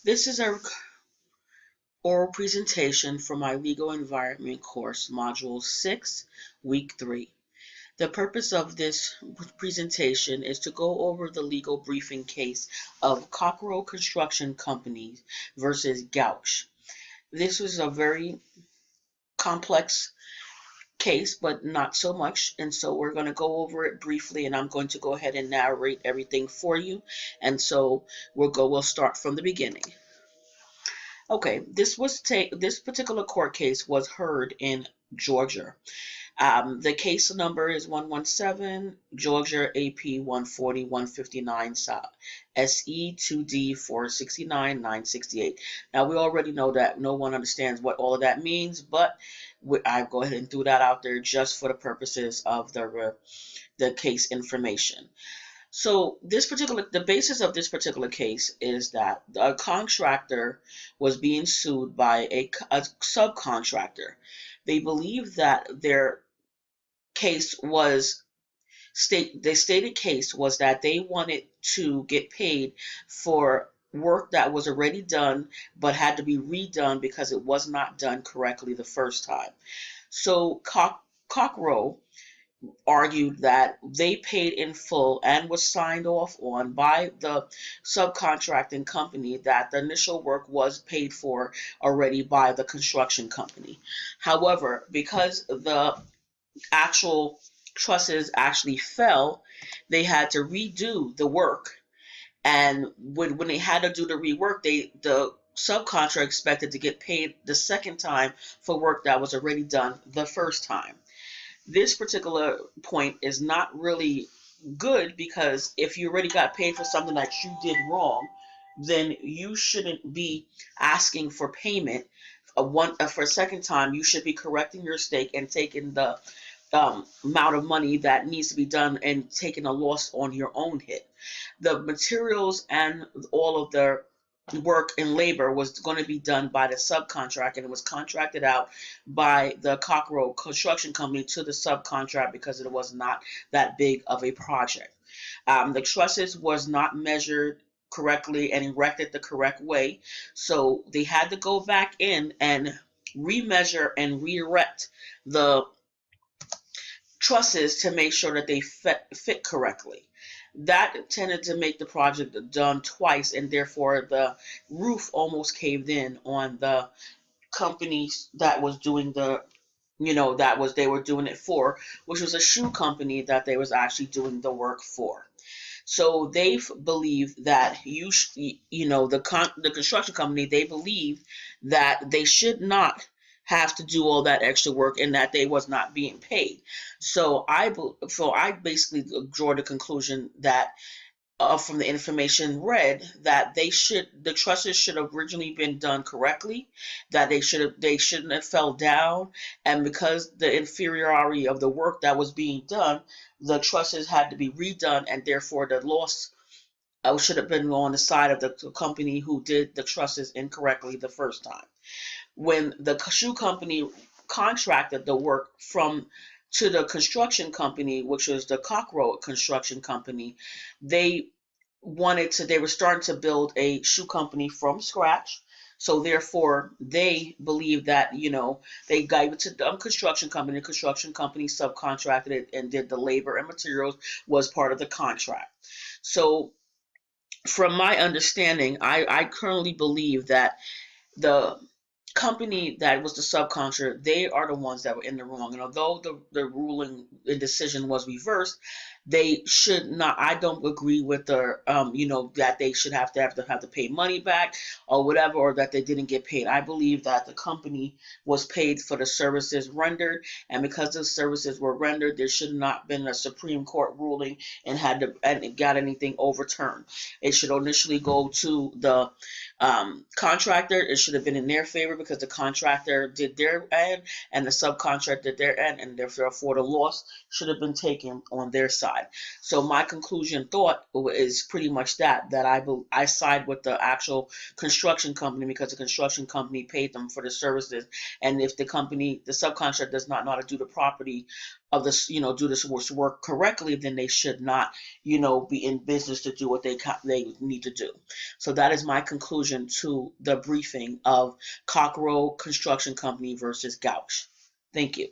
This is a oral presentation for my Legal Environment course, Module 6, Week 3. The purpose of this presentation is to go over the legal briefing case of Cockrell Construction Company versus Gouch. This was a very complex case, but not so much, and so we're going to go over it briefly, and I'm going to go ahead and narrate everything for you, and so we'll start from the beginning. Okay, this particular court case was heard in Georgia. The case number is 117 Georgia AP 140 159 SE 2D 469 968. Now we already know that no one understands what all of that means, but I go ahead and threw that out there just for the purposes of the case information. So the basis of this particular case is that a contractor was being sued by a subcontractor. They believe that their case was the stated case was that they wanted to get paid for work that was already done but had to be redone because it was not done correctly the first time. So Cockrell argued that they paid in full and was signed off on by the subcontracting company, that the initial work was paid for already by the construction company. However, because the actual trusses actually fell, they had to redo the work. And when they had to do the rework, the subcontractor expected to get paid the second time for work that was already done the first time. This particular point is not really good, because if you already got paid for something that you did wrong, then you shouldn't be asking for payment for a second time. You should be correcting your mistake and taking the amount of money that needs to be done and taking a loss on your own hit. The materials and all of the work and labor was going to be done by the subcontract, and it was contracted out by the Cockrell Construction Company to the subcontract because it was not that big of a project. The trusses was not measured correctly and erected the correct way, so they had to go back in and remeasure and re-erect the trusses to make sure that they fit correctly. That tended to make the project done twice, and therefore the roof almost caved in on the company that was doing they were doing it for, which was a shoe company that they was actually doing the work for. So they believe that the construction company, they believe that they should not have to do all that extra work and that they was not being paid. So I basically draw the conclusion that from the information read, that the trusses should have originally been done correctly, that they shouldn't have fell down, and because the inferiority of the work that was being done, the trusses had to be redone, and therefore the loss should have been on the side of the company who did the trusses incorrectly the first time. When the shoe company contracted the work to the construction company, which was the Cockrell Construction Company, they were starting to build a shoe company from scratch. So therefore, they believe that, they gave it to the construction company. The construction company subcontracted it and did the labor and materials was part of the contract. So from my understanding, I currently believe that the company that was the subcontractor, they are the ones that were in the wrong. And although the ruling and decision was reversed, they should not. I don't agree with the that they should have to pay money back or whatever, or that they didn't get paid. I believe that the company was paid for the services rendered, and because the services were rendered, there should not been a Supreme Court ruling and got anything overturned. It should initially go to the contractor. It should have been in their favor because the contractor did their end and the subcontractor did their end, and therefore the loss should have been taken on their side. So my conclusion thought is pretty much that I side with the actual construction company, because the construction company paid them for the services, and if the subcontractor does not know how to do the property of this, do this work correctly, then they should not, be in business to do what they need to do. So that is my conclusion to the briefing of Cock Road Construction Company versus Gauch. Thank you.